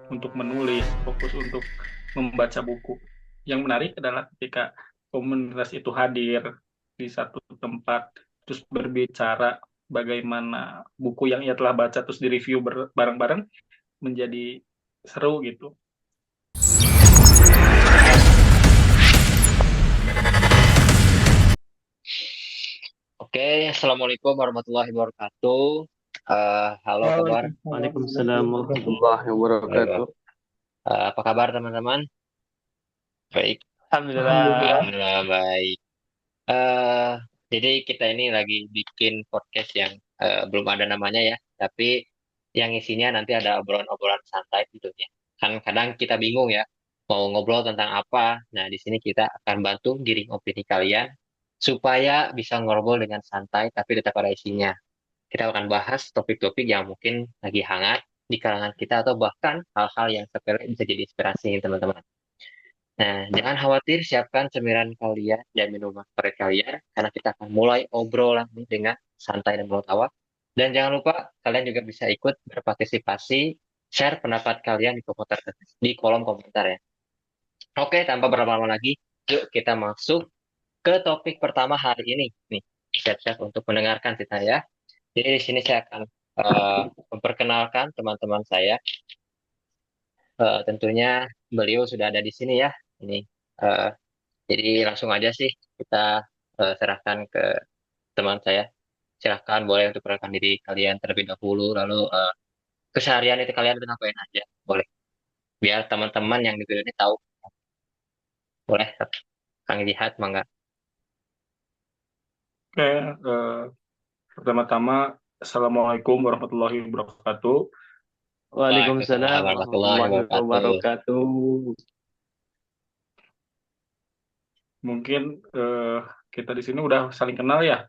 untuk menulis, fokus untuk membaca buku. Yang menarik adalah ketika komunitas itu hadir di satu tempat, terus berbicara bagaimana buku yang ia telah baca, terus direview bareng-bareng, menjadi seru gitu. Oke, Assalamualaikum warahmatullahi wabarakatuh. Halo kabar. Waalaikumsalam Waalaikumsalam warahmatullahi wabarakatuh. warahmatullahi Eh, wabarakatuh. apa kabar teman-teman? Baik, Alhamdulillah. Alhamdulillah. alhamdulillah baik. Eh, jadi kita ini lagi bikin podcast yang belum ada namanya ya, tapi yang isinya nanti ada obrolan-obrolan santai tentunya. Kan kadang kita bingung ya, mau ngobrol tentang apa. Nah, di sini kita akan bantu giring opini kalian supaya bisa ngobrol dengan santai tapi tetap ada isinya. Kita akan bahas topik-topik yang mungkin lagi hangat di kalangan kita atau bahkan hal-hal yang sepele bisa jadi inspirasi teman-teman. Nah, jangan khawatir, siapkan cemilan kalian dan minuman favorit kalian karena kita akan mulai obrolan ini dengan santai dan tawa. Dan jangan lupa kalian juga bisa ikut berpartisipasi, share pendapat kalian di kolom komentar ya. Oke, tanpa berlama-lama lagi, yuk kita masuk ke topik pertama hari ini. Nih, siap-siap untuk mendengarkan kita ya. Jadi di sini saya akan memperkenalkan teman-teman saya. Tentunya beliau sudah ada di sini ya. Ini eh, jadi langsung aja sih kita serahkan ke teman saya. Silahkan boleh untuk perkenalkan diri kalian terlebih dahulu, lalu keseharian itu kalian itu ngapain aja, boleh. Biar teman-teman yang di video ini tahu, boleh. Kang lihat mangga. Oke, pertama-tama Assalamualaikum warahmatullahi wabarakatuh. Waalaikumsalam Waalaikumsalam warahmatullahi warahmatullahi wabarakatuh. wabarakatuh. Mungkin kita di sini udah saling kenal ya.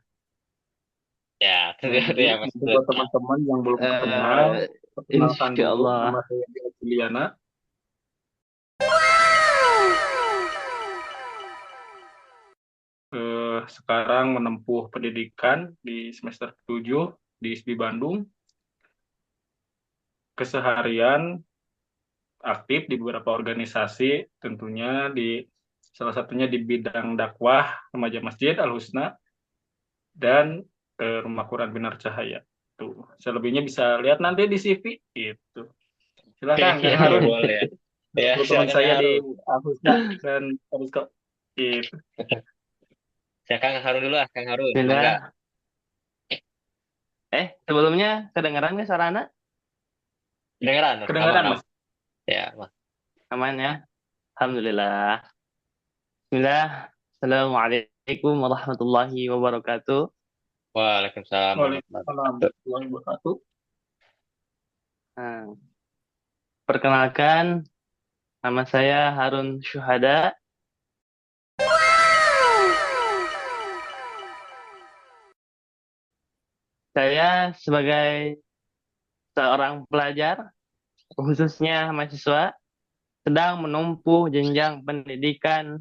Ya, Nah, tentu jadi ya Mas. untuk buat teman-teman yang belum kenal, Eh, perkenalkan Insya dulu, nama Allah. saya Dia Juliana. Sekarang menempuh pendidikan di semester 7 di ISBI Bandung. Keseharian aktif di beberapa organisasi, tentunya di salah satunya di bidang dakwah remaja Masjid Al Husna dan Rumah Quran Binar Cahaya. Tuh, selebihnya bisa lihat nanti di CV itu. Silakan Kang Ya Harun, boleh ya. Ya, teman silakan Kang saya di Harun. Al Husna dan Arisko. Itu. Silakan Kang Harun dulu lah, Kang Harun. Mangga. Bismillah. Sebelumnya kedengaran nggak suara anak? Kedengeran, aman, Kedengaran aman. Mas? Ya, Mas. Aman ya? Alhamdulillah. Bismillah. Assalamualaikum warahmatullahi wabarakatuh. Waalaikumsalam warahmatullahi Waalaikumsalam wabarakatuh. warahmatullahi wabarakatuh. Nah, perkenalkan, nama saya Harun Syuhada. Saya sebagai seorang pelajar, khususnya mahasiswa, sedang menempuh jenjang pendidikan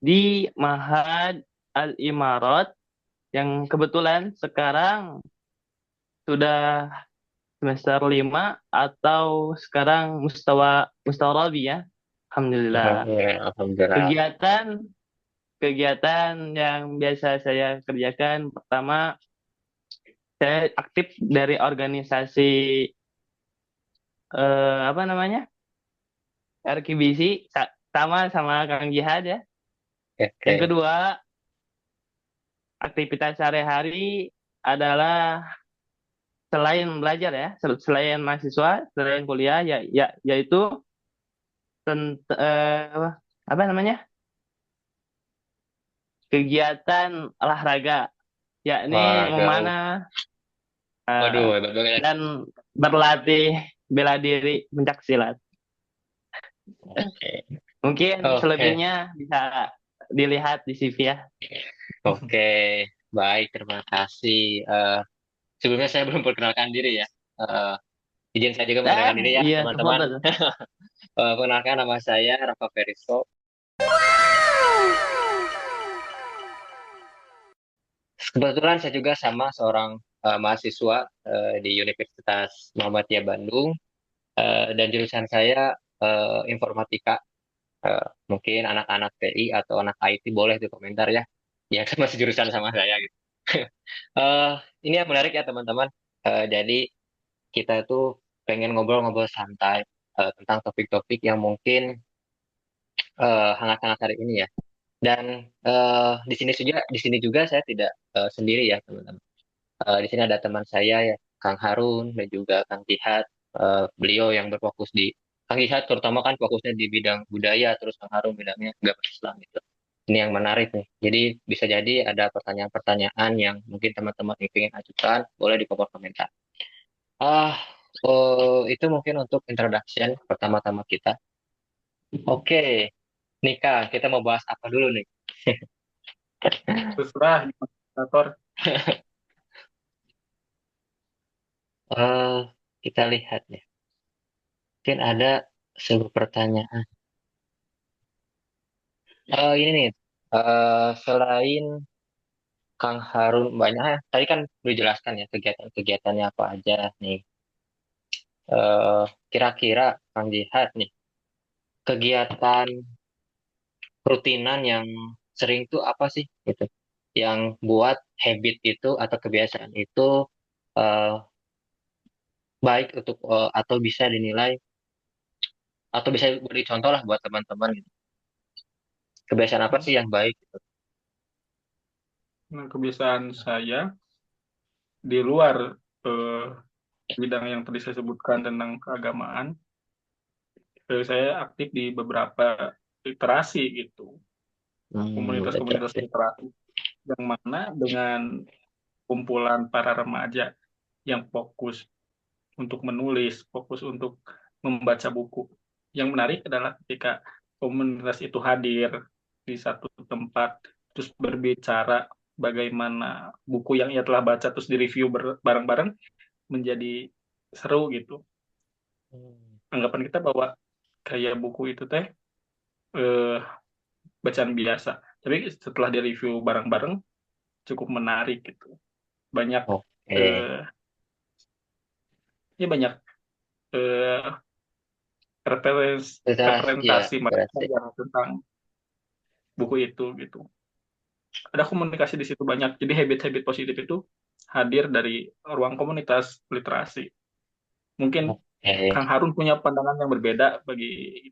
di Ma'had Al-Imarat yang kebetulan sekarang sudah semester 5 atau sekarang mustawabi ya. Alhamdulillah. Ya, alhamdulillah. Kegiatan kegiatan yang biasa saya kerjakan, pertama saya aktif dari organisasi apa namanya? RKBC, sama sama Kang Jihad ya. Yang Oke. kedua, aktivitas sehari-hari adalah selain belajar ya, selain mahasiswa, selain kuliah yaitu apa namanya? Kegiatan olahraga, yakni Olahraga. memanah Waduh, eh, hebat banget. dan berlatih bela diri pencak silat. Oke. Mungkin Oke. selebihnya bisa dilihat di CV ya. Oke. Baik, terima kasih. Sebelumnya saya belum perkenalkan diri ya. Eh, izin saya juga Ah, memperkenalkan diri ya, iya, teman-teman. tafadhol. Perkenalkan nama saya Rafa Ferisko. Kebetulan saya juga sama seorang mahasiswa di Universitas Muhammadiyah Bandung. Dan jurusan saya informatika. Mungkin anak-anak TI atau anak IT boleh tuh komentar ya. Ya kan masih jurusan sama saya gitu. Eh, ini yang menarik ya teman-teman. Jadi kita tuh pengen ngobrol-ngobrol santai tentang topik-topik yang mungkin hangat-hangat hari ini ya. Dan di sini juga saya tidak sendiri ya teman-teman. Di sini ada teman saya ya, Kang Harun dan juga Kang Jihad. Beliau yang berfokus di Kang Jihad terutama kan fokusnya di bidang budaya, terus Kang Harun bidangnya agama Islam gitu. Ini yang menarik nih. Jadi bisa jadi ada pertanyaan-pertanyaan yang mungkin teman-teman ingin ajukan, boleh di kolom komentar. Ah, itu mungkin untuk introduction pertama-tama kita. Oke, Nika, kita mau bahas apa dulu nih? Terserah moderator. Eh, kita lihat ya. Mungkin ada sebuah pertanyaan. Ini nih, selain Kang Harun banyak ya. Tadi kan udah jelaskan ya kegiatan-kegiatannya apa aja nih. Eh, Kira-kira Kang Jihad nih, kegiatan rutinan yang sering tuh apa sih gitu? Yang buat habit itu atau kebiasaan itu eh, baik untuk atau bisa dinilai atau bisa beri contoh lah buat teman-teman gitu. Kebiasaan apa sih yang baik gitu? Nah, kebiasaan saya di luar eh, bidang yang tadi saya sebutkan tentang keagamaan, saya aktif di beberapa literasi gitu, komunitas-komunitas Literasi. literasi, yang mana dengan kumpulan para remaja yang fokus untuk menulis, fokus untuk membaca buku. Yang menarik adalah ketika komunitas itu hadir di satu tempat, terus berbicara bagaimana buku yang ia telah baca, terus direview bareng-bareng, menjadi seru gitu. Hmm. Anggapan kita bahwa kayak buku itu teh eh, bacaan biasa, tapi setelah direview bareng-bareng cukup menarik gitu. Banyak Oke. eh, banyak eh, Literasi ya, referensi mereka literasi. yang tentang buku itu gitu. Ada komunikasi di situ banyak. Jadi habit-habit positif itu hadir dari ruang komunitas literasi. Mungkin Oke. Kang Harun punya pandangan yang berbeda bagi.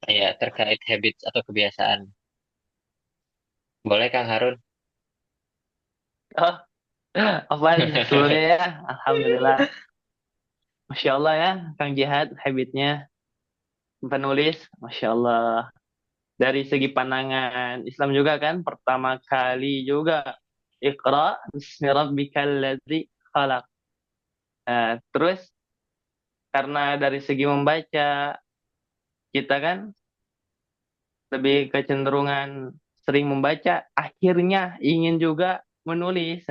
Ya, terkait habits atau kebiasaan. Boleh Kang Harun? Oh, Afwan sebelumnya ya, Alhamdulillah. Masya Allah ya, Kang Jihad habitnya penulis, Masya Allah. Dari segi pandangan Islam juga kan, pertama kali juga Iqra bismi rabbikal ladzi khalaq. Terus karena dari segi membaca kita kan lebih kecenderungan sering membaca, akhirnya ingin juga menulis.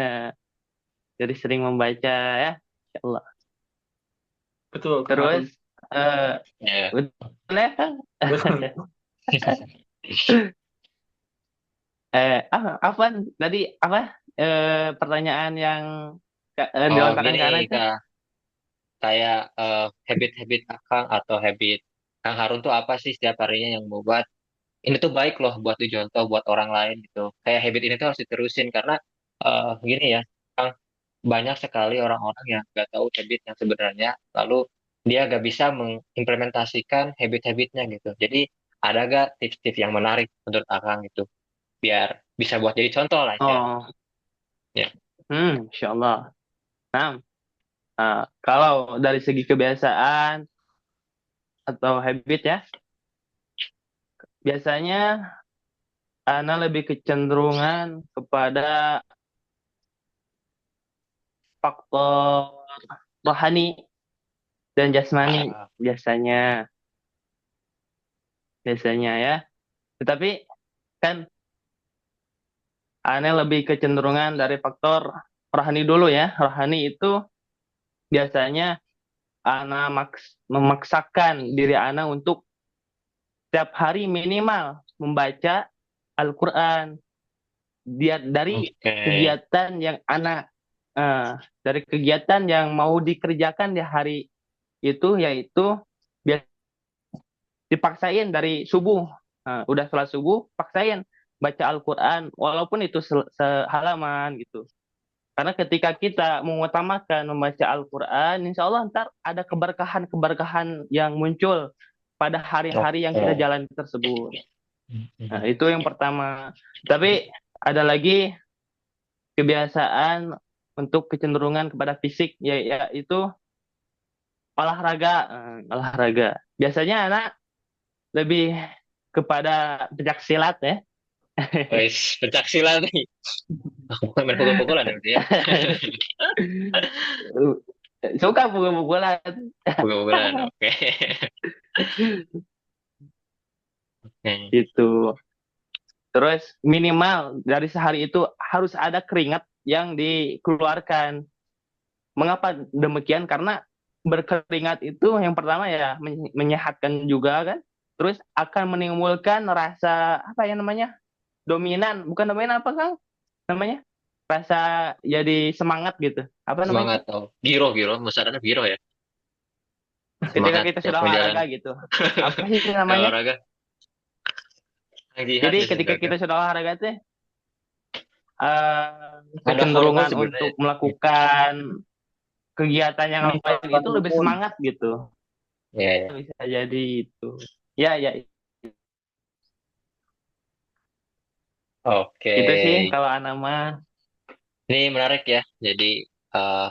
Jadi sering membaca ya, Insya Allah. Betul, Kang Terus Harun. eh Ya. betul ya Kang? Betul. Afwan tadi apa? Pertanyaan yang Oh, dilontarkan gini ke anak itu? Kak. Kayak habit-habit Akang atau habit Kang Harun tuh apa sih setiap harinya yang membuat ini tuh baik loh buat dicontoh buat orang lain gitu. Kayak habit ini tuh harus diterusin karena gini ya, Kang, banyak sekali orang-orang yang nggak tahu habit yang sebenarnya, lalu dia nggak bisa mengimplementasikan habit-habitnya gitu. Jadi ada gak tips-tips yang menarik menurut Akang gitu, biar bisa buat jadi contoh lah ya. Oh, Ya. Insya Allah. Nah, kalau dari segi kebiasaan atau habit ya, biasanya Ana lebih kecenderungan kepada faktor rohani dan jasmani Ah, biasanya, biasanya ya. Tetapi kan Ana lebih kecenderungan dari faktor rohani dulu ya. Rohani itu biasanya Ana memaksakan diri Ana untuk setiap hari minimal membaca Al-Quran dia dari oke. kegiatan yang Ana eh, dari kegiatan yang mau dikerjakan di hari itu, yaitu biasa dipaksain dari subuh. Udah sholat subuh, paksain baca Al-Quran, walaupun itu sehalaman gitu. Karena ketika kita mengutamakan membaca Al-Quran, insya Allah ntar ada keberkahan-keberkahan yang muncul pada hari-hari yang kita Oke. jalani tersebut. Nah, itu yang pertama. Tapi ada lagi kebiasaan untuk kecenderungan kepada fisik, yaitu olahraga. Olahraga. Biasanya anak lebih kepada pencak silat ya. Wes, pencak silat nih. Aku bukan main pukul-pukulan ya, berarti ya. Suka pukul-pukulan. Pukul-pukulan, oke. Oke. Gitu. Terus minimal dari sehari itu harus ada keringat yang dikeluarkan. Mengapa demikian? Karena berkeringat itu yang pertama ya menyehatkan juga kan. Terus akan menimbulkan rasa apa ya namanya? Dominan, bukan dominan apa Kang? Namanya? Rasa jadi semangat gitu. Apa namanya? Semangat tau. Giro, giro. Musarannya giro ya. Ketika Semangat kita tiap sudah olahraga menjalani. gitu. Apa sih namanya? Olahraga. Jihad Jadi ya sih ketika enggak. kita sudah olahraga tuh Ada hormon kecenderungan sebenarnya. untuk melakukan kegiatan yang lain meningkatkan itu lebih imun. semangat gitu. Ya, ya. Bisa jadi itu. Ya, ya, Oke. itu sih kalau anak mah. Ini menarik ya. Jadi eh,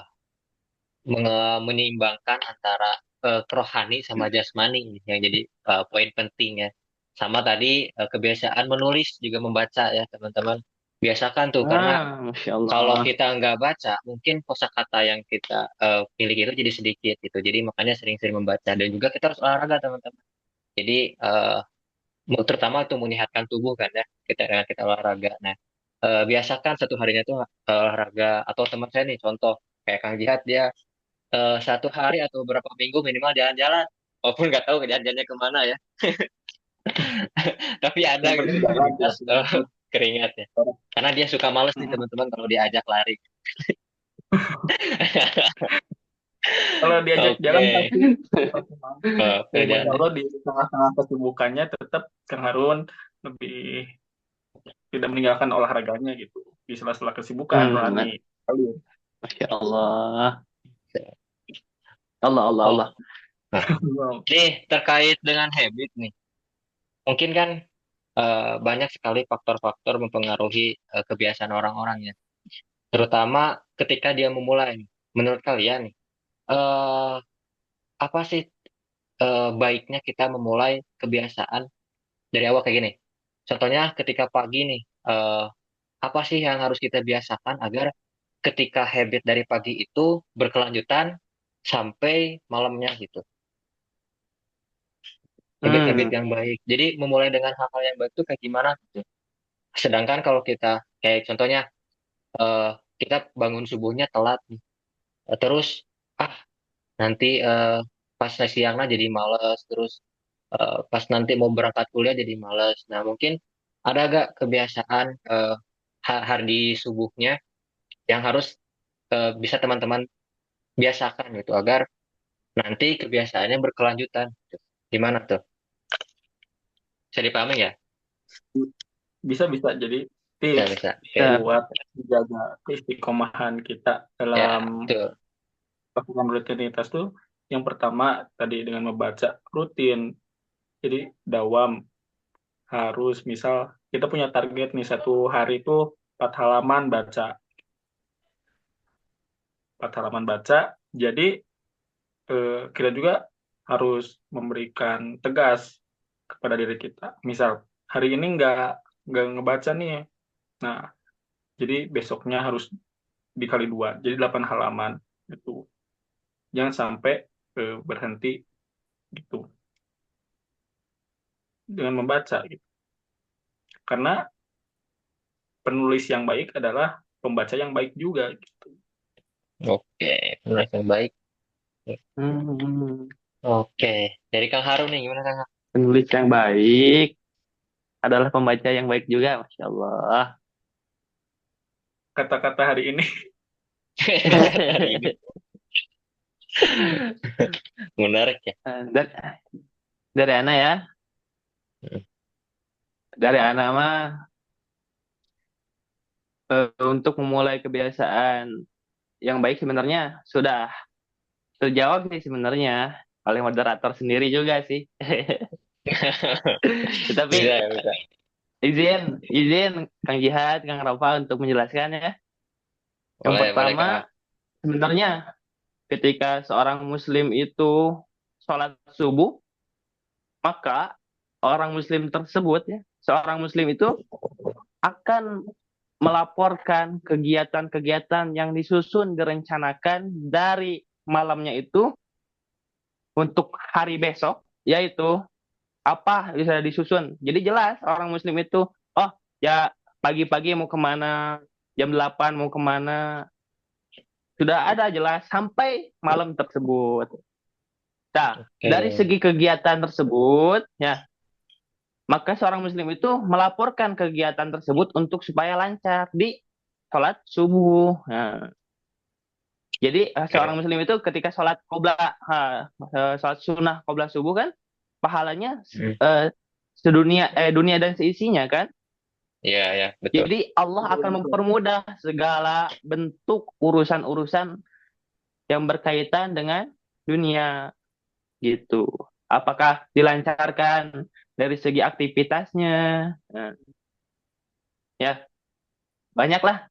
menyeimbangkan antara kerohani sama jasmani ini yang jadi poin penting ya. Sama tadi kebiasaan menulis juga membaca ya teman-teman. Biasakan tuh karena Masya kalau Allah. kita nggak baca mungkin kosakata yang kita miliki itu jadi sedikit gitu. Jadi makanya sering-sering membaca dan juga kita harus olahraga teman-teman. Jadi terutama itu menyehatkan tubuh kan ya kita dengan kita olahraga. Nah biasakan satu harinya tuh olahraga atau teman saya nih contoh kayak Kang Jihad dia satu hari atau beberapa minggu minimal jalan-jalan. Walaupun nggak tahu jalan-jalannya kemana ya. Tapi ada Yang gitu penting jalan rutinitas tidak punya mood. keringatnya. Karena dia suka males nih Mm-mm. teman-teman kalau diajak lari. Kalau diajak Oke, jalan pasti pasti mau. Masya kerjaannya. Allah di tengah-tengah kesibukannya tetap Kang Harun lebih tidak meninggalkan olahraganya gitu di sela-sela kesibukan Hmm, rohani. Alir. Masya Allah. Allah, Allah, Oh, Allah. nah, Wow. nih terkait dengan habit nih. Mungkin kan banyak sekali faktor-faktor mempengaruhi kebiasaan orang-orang ya. Terutama ketika dia memulai. Menurut kalian nih, eh apa sih baiknya kita memulai kebiasaan dari awal kayak gini? Contohnya ketika pagi nih, apa sih yang harus kita biasakan agar ketika habit dari pagi itu berkelanjutan sampai malamnya gitu. Habit-habit Hmm. yang baik. Jadi memulai dengan hal-hal yang baik itu kayak gimana gitu. Sedangkan kalau kita kayak contohnya eh, kita bangun subuhnya telat nih. Terus ah nanti pas siangnya jadi males terus pas nanti mau berangkat kuliah jadi males. Nah, mungkin ada gak kebiasaan hari di subuhnya yang harus bisa teman-teman biasakan gitu agar nanti kebiasaannya berkelanjutan. Gimana tuh? Bisa dipahami ya? Bisa bisa jadi Bisa, tips bisa. Oke. Ya. buat menjaga keistiqomahan kita dalam Ya, betul. melakukan rutinitas tuh yang pertama tadi dengan membaca rutin. Jadi dawam harus misal kita punya target nih satu hari itu 4 halaman baca, 4 halaman baca. Jadi kita juga harus memberikan tegas kepada diri kita. Misal hari ini nggak ngebaca nih, nah jadi besoknya harus dikali dua, jadi 8 halaman gitu. Jangan sampai berhenti gitu dengan membaca gitu. Karena penulis yang baik adalah pembaca yang baik juga gitu. Oke, penulis yang baik. Hmm. Oke, dari Kang Harun nih, gimana Kang? Penulis yang baik adalah pembaca yang baik juga, Masya Allah. Kata-kata hari ini Hari ini menarik ya. dari, dari Ana ya, dari Ana mah untuk memulai kebiasaan yang baik sebenarnya sudah terjawab sih sebenarnya oleh moderator sendiri juga sih. Bisa Tetapi ya, bisa. izin Kang Jihad, Kang Rafa untuk menjelaskan ya. Yang Boleh, boleh pertama, Kak. sebenarnya ketika seorang Muslim itu sholat subuh, maka orang Muslim tersebut ya, seorang Muslim itu akan melaporkan kegiatan-kegiatan yang disusun direncanakan dari malamnya itu untuk hari besok, yaitu apa bisa disusun. Jadi jelas orang Muslim itu, oh ya pagi-pagi mau kemana, jam 8 mau kemana, sudah ada jelas sampai malam tersebut. Nah, dari Oke. segi kegiatan tersebut, ya, maka seorang muslim itu melaporkan kegiatan tersebut untuk supaya lancar di sholat subuh. Nah, jadi seorang Oke. muslim itu ketika sholat sholat sunnah qobla subuh kan, pahalanya Hmm. dunia dan seisinya kan. Iya, ya, betul. Jadi Allah akan mempermudah segala bentuk urusan-urusan yang berkaitan dengan dunia. Gitu. Apakah dilancarkan dari segi aktivitasnya? Nah, ya, banyaklah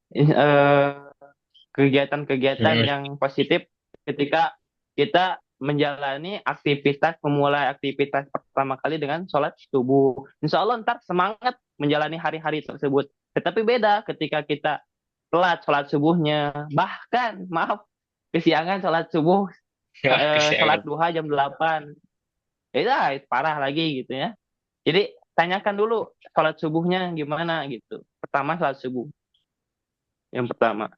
kegiatan-kegiatan Hmm. yang positif ketika kita menjalani aktivitas, memulai aktivitas pertama kali dengan sholat subuh. Insya Allah ntar semangat menjalani hari-hari tersebut. Tetapi beda ketika kita telat sholat subuhnya. Bahkan, maaf, kesiangan sholat subuh, Wah, sholat kesiangan. duha jam 8. Ya, itu parah lagi gitu ya. Jadi tanyakan dulu sholat subuhnya gimana gitu. Pertama sholat subuh yang pertama.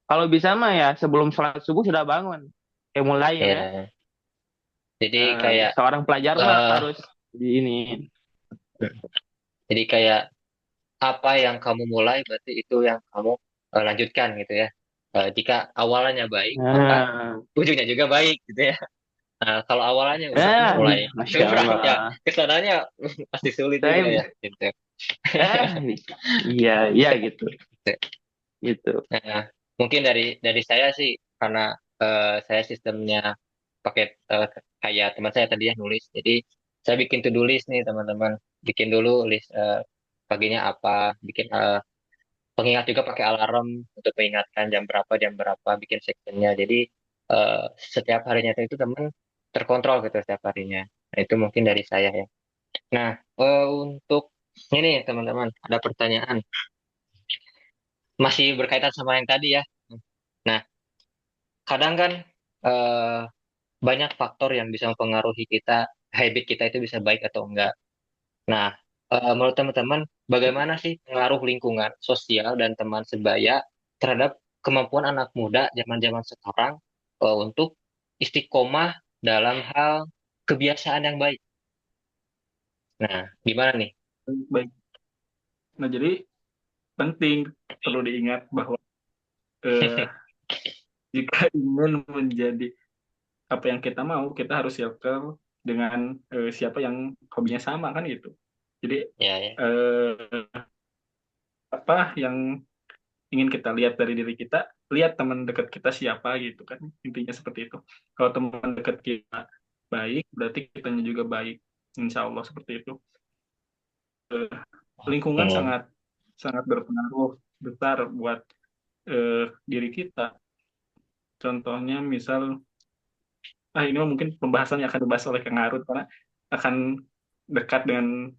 Kalau bisa mah ya sebelum sholat subuh sudah bangun. Ya mulai ya. Ya. Jadi kayak Seorang pelajar mah eh harus di ini. jadi kayak apa yang kamu mulai berarti itu yang kamu lanjutkan gitu ya. Jika awalnya baik, maka Nah, ujungnya juga baik gitu ya. Nah, kalau awalnya udah mulai Masya curang ya, Allah. kesananya pasti sulit juga ya. Saya, Gitu. bisa. Iya, iya gitu. Gitu. Nah, mungkin dari saya sih karena saya sistemnya pakai kayak teman saya tadi ya nulis. Jadi saya bikin to-do list nih teman-teman. Bikin dulu list paginya apa, bikin pengingat juga pakai alarm untuk mengingatkan jam berapa bikin sectionnya. Jadi eh, setiap harinya itu teman terkontrol gitu setiap harinya. Nah, itu mungkin dari saya ya. Nah, untuk ini teman-teman ada pertanyaan masih berkaitan sama yang tadi ya. Nah, kadang kan eh, banyak faktor yang bisa mempengaruhi kita, habit kita itu bisa baik atau enggak. Nah, menurut teman-teman, bagaimana sih pengaruh lingkungan sosial dan teman sebaya terhadap kemampuan anak muda zaman-zaman sekarang untuk istiqomah dalam hal kebiasaan yang baik? Nah, gimana nih? Baik. Nah, jadi penting perlu diingat bahwa eh, jika ingin menjadi apa yang kita mau, kita harus circle dengan siapa yang hobinya sama kan gitu. Jadi Ya, ya. eh, apa yang ingin kita lihat dari diri kita, lihat teman dekat kita siapa gitu kan. Intinya seperti itu. Kalau teman dekat kita baik, berarti kitanya juga baik. Insya Allah seperti itu. Lingkungan Hmm. sangat sangat berpengaruh besar buat diri kita. Contohnya misal, ini mungkin pembahasan yang akan dibahas oleh Kang Harut karena akan dekat dengan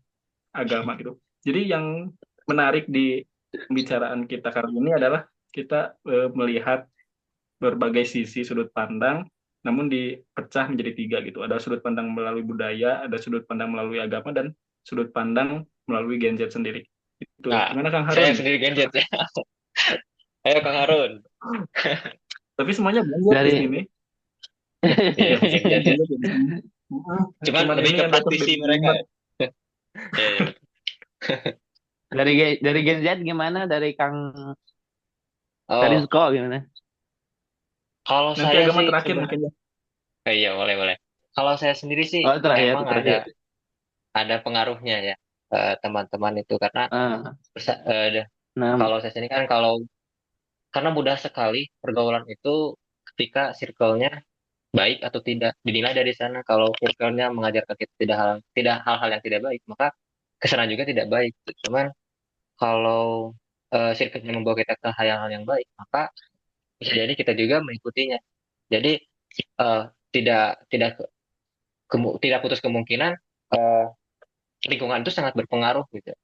agama gitu. Jadi yang menarik di pembicaraan kita kali ini adalah kita melihat berbagai sisi sudut pandang, namun dipecah menjadi tiga gitu. Ada sudut pandang melalui budaya, ada sudut pandang melalui agama, dan sudut pandang melalui Gen Z sendiri. Itu Nah, gimana Kang saya Harun? sendiri gadget ya. Ayo Kang Harun. Tapi semuanya Gen Z di Dari sini. Iya, mungkin Semuanya gadget. Gen Z di sini. Cuman Cuman lebih ini ke yang datang praktisi dari mereka Jumat. ya. Iya, iya, betul. dari Gen Z gimana? Dari Kang Oh, Rizko gimana? Kalau Nanti saya agama sih terakhir sebenarnya, mungkin ya. iya boleh boleh. Kalau saya sendiri sih Oh, terakhir, emang ada terakhir. pengaruhnya ya teman-teman itu karena Ah, bersa- eh, nah, kalau saya sendiri kan kalau karena mudah sekali pergaulan itu ketika circle-nya baik atau tidak dinilai dari sana. Kalau circle-nya mengajarkan kita tidak hal-hal yang tidak baik, maka kesana juga tidak baik. Cuman kalau circle-nya membawa kita ke hal-hal yang baik, maka bisa jadi kita juga mengikutinya. Jadi eh, tidak tidak tidak putus kemungkinan eh, lingkungan itu sangat berpengaruh gitu.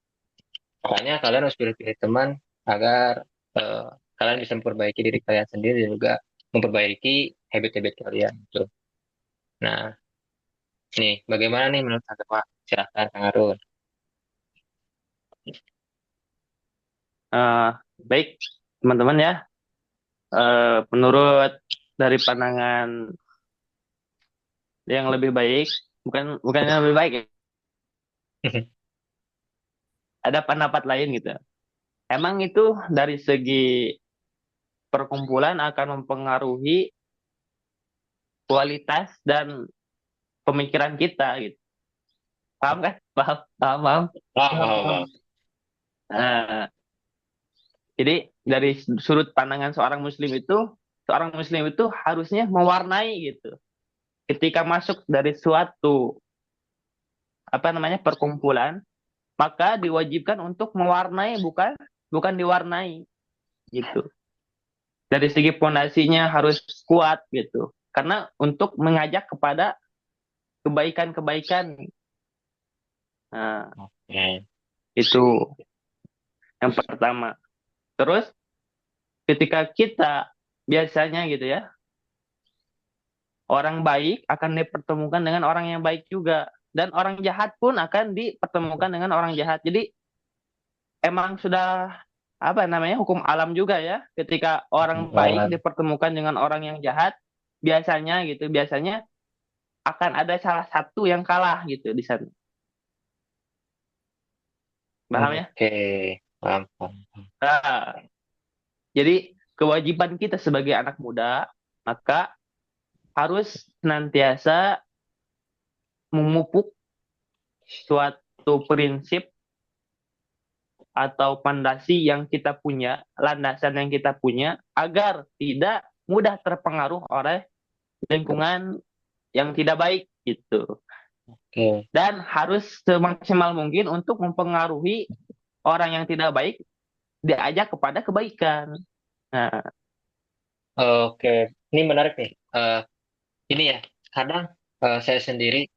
Makanya kalian harus pilih-pilih teman agar eh, kalian bisa memperbaiki diri kalian sendiri dan juga memperbaiki habit-habit kalian gitu. Nah, nih bagaimana nih menurut agama? Silahkan Kang Arun. ah, baik, teman-teman ya. Menurut dari pandangan yang lebih baik, bukan yang lebih baik ya, ada pendapat lain gitu. Emang itu dari segi perkumpulan akan mempengaruhi kualitas dan pemikiran kita gitu. Paham kan? Paham, paham, paham. Paham, Paham, paham, paham. paham. Nah, jadi dari sudut pandangan seorang muslim itu harusnya mewarnai gitu. Ketika masuk dari suatu apa namanya perkumpulan, maka diwajibkan untuk mewarnai bukan diwarnai gitu. Dari segi pondasinya harus kuat gitu. Karena untuk mengajak kepada kebaikan-kebaikan. Nah, Oke. itu yang pertama. Terus ketika kita biasanya gitu ya, orang baik akan dipertemukan dengan orang yang baik juga. Dan orang jahat pun akan dipertemukan dengan orang jahat. Jadi emang sudah apa namanya hukum alam juga ya. Ketika orang baik Alam. dipertemukan dengan orang yang jahat, biasanya akan ada salah satu yang kalah gitu di sana. Paham ya? Oke. Paham, paham. Nah, jadi kewajiban kita sebagai anak muda maka harus senantiasa memupuk suatu prinsip atau pondasi yang kita punya, landasan yang kita punya, agar tidak mudah terpengaruh oleh lingkungan yang tidak baik gitu. Oke. Dan harus semaksimal mungkin untuk mempengaruhi orang yang tidak baik diajak kepada kebaikan. Nah, Oke. Ini menarik nih. Ini ya, kadang saya sendiri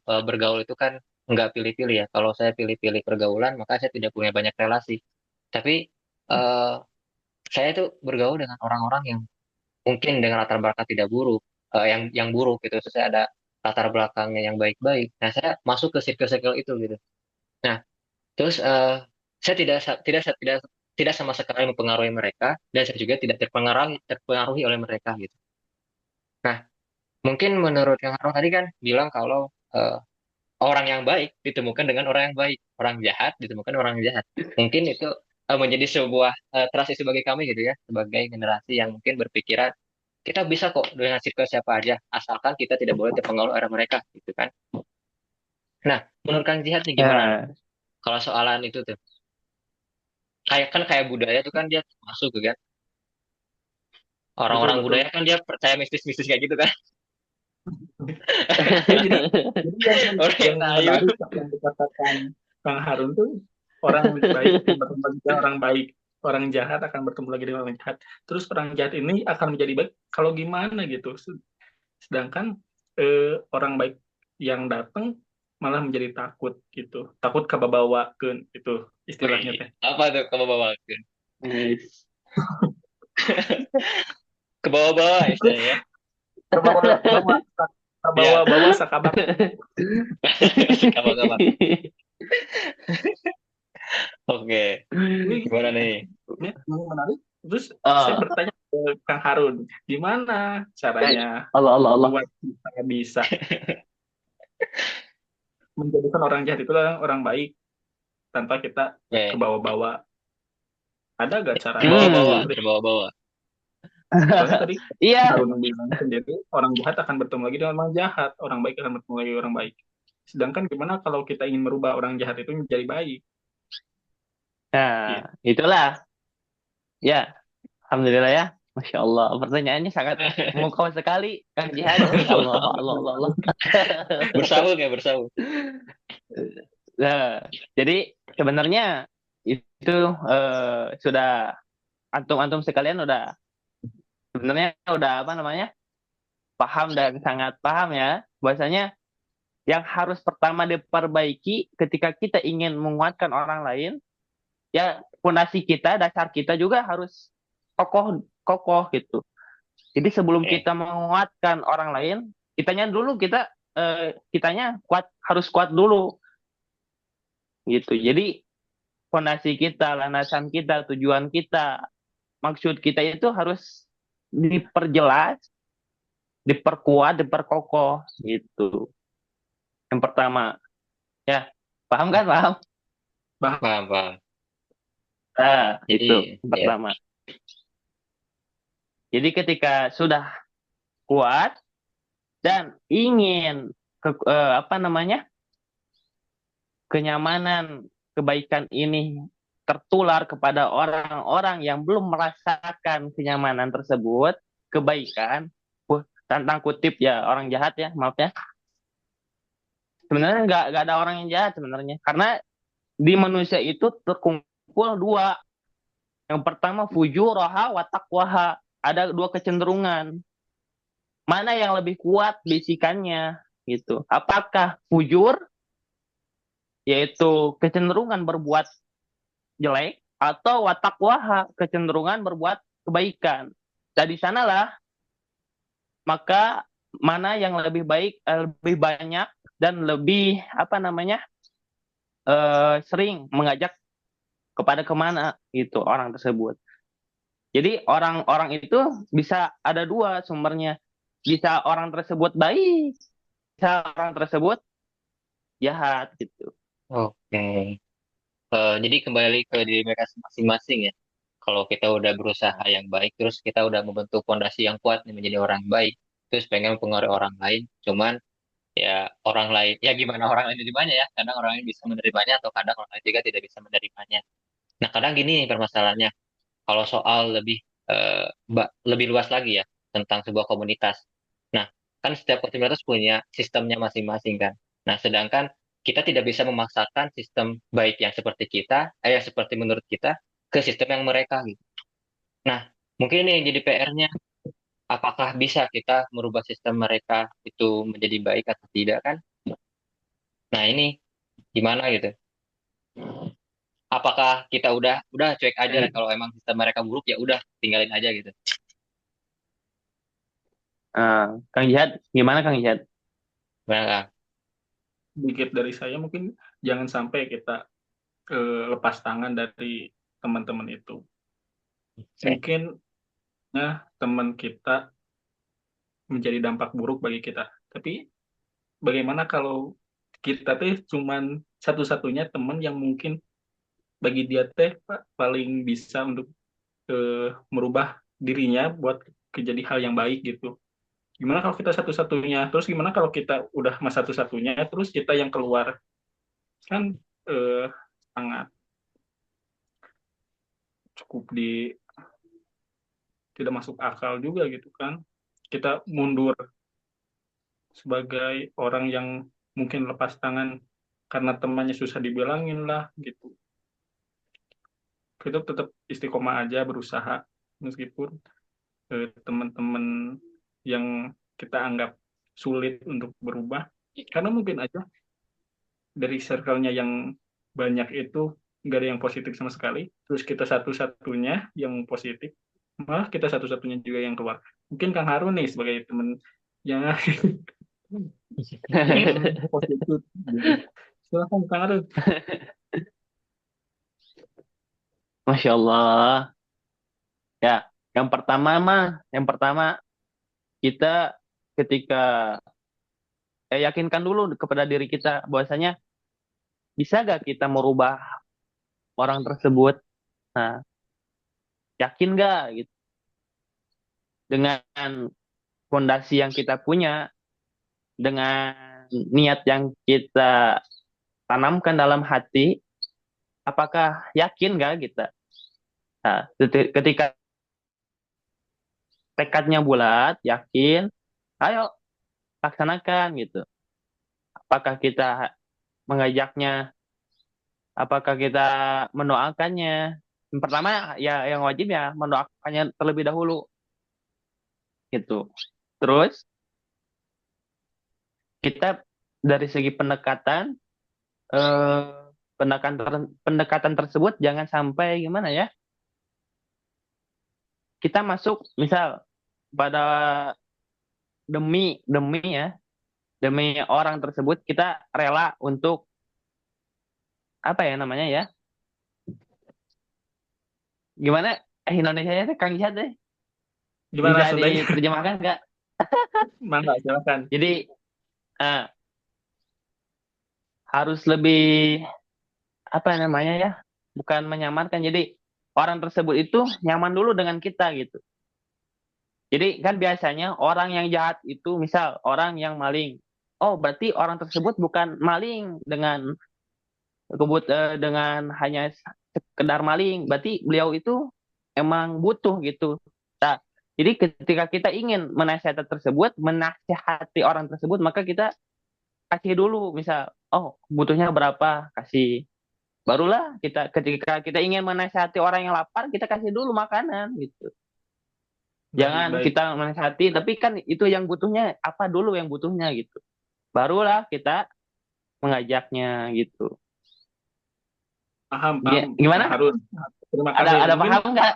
bergaul itu kan nggak pilih-pilih ya. Kalau saya pilih-pilih pergaulan, maka saya tidak punya banyak relasi. Tapi eh, saya itu bergaul dengan orang-orang yang mungkin dengan latar belakang tidak buruk, yang buruk gitu. Terus saya ada latar belakangnya yang baik-baik. Nah, saya masuk ke circle-circle itu gitu. Nah, terus saya tidak sama sekali mempengaruhi mereka dan saya juga tidak terpengaruhi oleh mereka gitu. Nah, mungkin menurut Kang Harun tadi kan bilang kalau eh, orang yang baik ditemukan dengan orang yang baik, orang jahat ditemukan orang yang jahat. Mungkin itu menjadi sebuah transisi bagi kami gitu ya, sebagai generasi yang mungkin berpikiran kita bisa kok dengan circle siapa aja, asalkan kita tidak boleh terpengaruh oleh mereka gitu kan. Nah, menurut Kang Jihad nih gimana nih? ya, Kalau soalan itu tuh, kayak budaya tuh kan dia masuk tuh kan. Betul, Orang-orang betul. budaya kan dia percaya mistis-mistis kayak gitu kan. jadi jadi Orang yang yang tahu. menarik yang dikatakan Kang Harun tuh orang baik akan bertemu lagi dengan orang baik, orang jahat akan bertemu lagi dengan orang jahat. Terus orang jahat ini akan menjadi baik kalau gimana gitu. Sedangkan orang baik yang datang malah menjadi takut gitu, takut kebawakan itu istilahnya Wih, teh. apa tuh ke bawah-bawah? nice. Ke bawah-bawah Takut istilahnya ya. kebawa Ya, bawa sakabak. kabar-kabar. Oke, Ini gimana nih? yang menarik. Terus saya Ah, bertanya ke Kang Harun, gimana caranya Allah, Allah, Allah. buat kita bisa menjadikan orang jahat itu orang baik tanpa kita ke Oke, bawah-bawah? Ada gak caranya? terbawa-bawa, Hmm, terbawa-bawa. Soalnya tadi Iya. Harun bilang sendiri, orang jahat akan bertemu lagi dengan orang jahat, orang baik akan bertemu lagi dengan orang baik. Sedangkan gimana kalau kita ingin merubah orang jahat itu menjadi baik? Nah, Gitu. itulah. Ya, alhamdulillah ya. Masya Allah. Pertanyaannya sangat memukau sekali, Kang Jihad. Allah, Allah, Allah, Allah. Bersambung ya, bersambung. Nah, jadi sebenarnya itu sudah antum-antum sekalian udah sebenarnya udah apa namanya paham dan sangat paham ya bahwasanya yang harus pertama diperbaiki ketika kita ingin menguatkan orang lain ya pondasi kita dasar kita juga harus kokoh kokoh gitu. Jadi sebelum Oke. kita menguatkan orang lain kitanya kuat harus kuat dulu gitu. Jadi fondasi kita, landasan kita, tujuan kita, maksud kita itu harus diperjelas, diperkuat, diperkokoh gitu. Yang pertama, ya paham kan? Paham? Bah, Paham, paham. Nah, Jadi, itu yang ya, pertama. Jadi ketika sudah kuat dan ingin apa namanya kenyamanan, kebaikan ini tertular kepada orang-orang yang belum merasakan kenyamanan tersebut, kebaikan, tantang kutip ya orang jahat ya, maaf ya. Sebenarnya nggak ada orang yang jahat sebenarnya, karena di manusia itu terkumpul dua. Yang pertama fujuraha wa taqwaha. Ada dua kecenderungan. Mana yang lebih kuat bisikannya gitu. Apakah fujur yaitu kecenderungan berbuat jelek atau watakwaha kecenderungan berbuat kebaikan. Dari sanalah maka mana yang lebih baik lebih banyak dan lebih apa namanya sering mengajak kepada kemana itu orang tersebut. Jadi orang-orang itu bisa ada dua sumbernya. Bisa orang tersebut baik, bisa orang tersebut jahat gitu. oke. Jadi kembali ke diri mereka masing-masing ya. Kalau kita udah berusaha yang baik, terus kita udah membentuk fondasi yang kuat nih menjadi orang baik, terus pengen mempengaruhi orang lain, cuman ya orang lain, ya gimana orang lain menerimanya ya. Kadang orang lain bisa menerimanya atau kadang orang lain juga tidak bisa menerimanya. Nah, kadang gini nih permasalahannya. Kalau soal lebih luas lagi ya tentang sebuah komunitas. Nah, kan setiap komunitas punya sistemnya masing-masing kan. Nah, sedangkan kita tidak bisa memaksakan sistem baik yang seperti kita, yang seperti menurut kita ke sistem yang mereka gitu. Nah, mungkin ini yang jadi PR-nya, apakah bisa kita merubah sistem mereka itu menjadi baik atau tidak kan? Nah, ini gimana gitu? Apakah kita udah cuek aja kalau emang sistem mereka buruk ya udah tinggalin aja gitu. Kang Jihad, gimana Kang Jihad? Benar Kang? sedikit dari saya mungkin jangan sampai kita lepas tangan dari teman-teman itu. Oke. Mungkin teman kita menjadi dampak buruk bagi kita. Tapi bagaimana kalau kita teh cuman satu-satunya teman yang mungkin bagi dia teh paling bisa untuk merubah dirinya buat jadi hal yang baik gitu. Gimana kalau kita satu-satunya? Terus gimana kalau kita udah mas satu-satunya, terus kita yang keluar kan sangat cukup tidak masuk akal juga gitu kan? Kita mundur sebagai orang yang mungkin lepas tangan karena temannya susah dibilangin lah gitu. Kita tetap istiqomah aja berusaha meskipun teman-teman yang kita anggap sulit untuk berubah karena mungkin aja dari circle-nya yang banyak itu nggak ada yang positif sama sekali terus kita satu-satunya yang positif malah kita satu-satunya juga yang keluar mungkin Kang Harun nih sebagai teman yang positif silakan Kang Harun. Masya Allah. Ya, yang pertama kita ketika yakinkan dulu kepada diri kita bahwasanya bisa gak kita merubah orang tersebut. Nah, yakin gak gitu. dengan fondasi yang kita punya, dengan niat yang kita tanamkan dalam hati, apakah yakin nggak kita? Nah, ketika tekadnya bulat, yakin, ayo laksanakan gitu. Apakah kita mengajaknya, apakah kita mendoakannya? Yang pertama ya yang wajib ya mendoakannya terlebih dahulu gitu. Terus kita dari segi pendekatan, eh, pendekatan tersebut jangan sampai gimana ya? Kita masuk misal pada demi demi ya demi orang tersebut kita rela untuk apa ya namanya ya? Gimana Indonesia Kang Jihad deh? Gimana Bisa Sundanya? diterjemahkan nggak? Mangga, silakan. Jadi eh, harus lebih apa namanya ya? Bukan menyamarkan. Jadi orang tersebut itu nyaman dulu dengan kita gitu. Jadi kan biasanya orang yang jahat itu misal orang yang maling. Oh, berarti orang tersebut bukan maling dengan hanya sekedar maling. Berarti beliau itu emang butuh gitu. Nah, jadi ketika kita ingin menasihati orang tersebut, maka kita kasih dulu misal, oh butuhnya berapa, kasih. Barulah ketika kita ingin menasihati orang yang lapar, kita kasih dulu makanan gitu. Baik, Jangan baik. kita menasihati, tapi kan itu yang butuhnya apa dulu yang butuhnya gitu. Barulah kita mengajaknya gitu. Paham, paham, Gimana? Kang Harun. Terima Ada kasih. Mungkin paham nggak?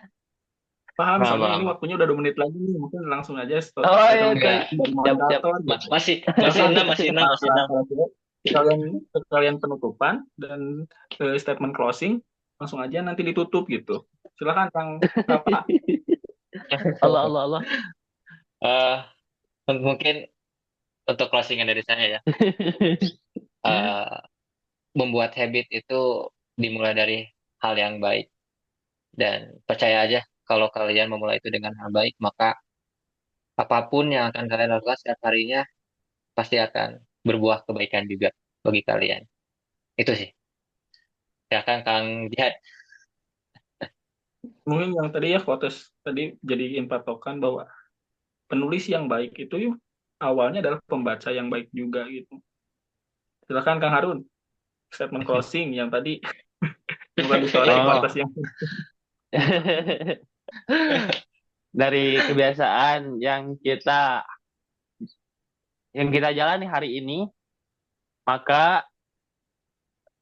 paham, Paham, soalnya paham. ini waktunya udah 2 menit lagi nih. Mungkin langsung aja stop. Oh iya, Enggak. Dari siap, siap. moderator. Masih 6, masih 6, masih 6. Sekalian penutupan dan statement closing. Langsung aja nanti ditutup gitu. Silakan Kang Rafa. Allah, Allah, Allah. Eh, mungkin untuk closingan dari saya ya, eh, membuat habit itu dimulai dari hal yang baik. Dan percaya aja, kalau kalian memulai itu dengan hal baik, maka apapun yang akan kalian lakukan setiap harinya pasti akan berbuah kebaikan juga bagi kalian. Itu sih. Silakan Kang Jihad. Mungkin yang tadi ya quotes tadi jadiin patokan bahwa penulis yang baik itu yuk awalnya adalah pembaca yang baik juga gitu. Silakan Kang Harun. Statement closing yang tadi yang tadi sore Oh. quotes yang Dari kebiasaan yang kita jalani hari ini, maka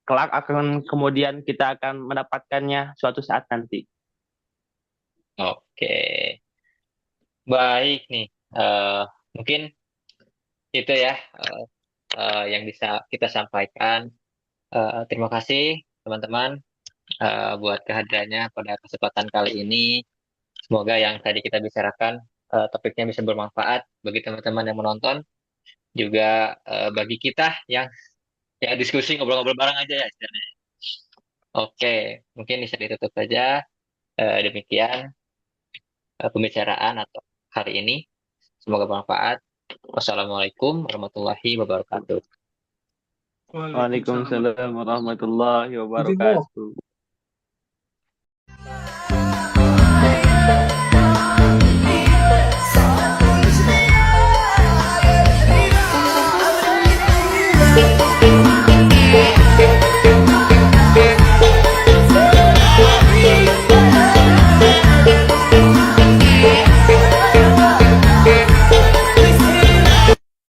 kelak kemudian kita akan mendapatkannya suatu saat nanti. Oke. Baik nih. Mungkin itu ya yang bisa kita sampaikan. Terima kasih teman-teman buat kehadirannya pada kesempatan kali ini. Semoga yang tadi kita bicarakan topiknya bisa bermanfaat bagi teman-teman yang menonton, juga bagi kita yang ya diskusi ngobrol-ngobrol bareng aja ya istilahnya. Oke, mungkin bisa ditutup saja. Demikian pembicaraan atau hari ini. Semoga bermanfaat. Wassalamualaikum warahmatullahi wabarakatuh. Waalaikumsalam warahmatullahi wabarakatuh. Thank you.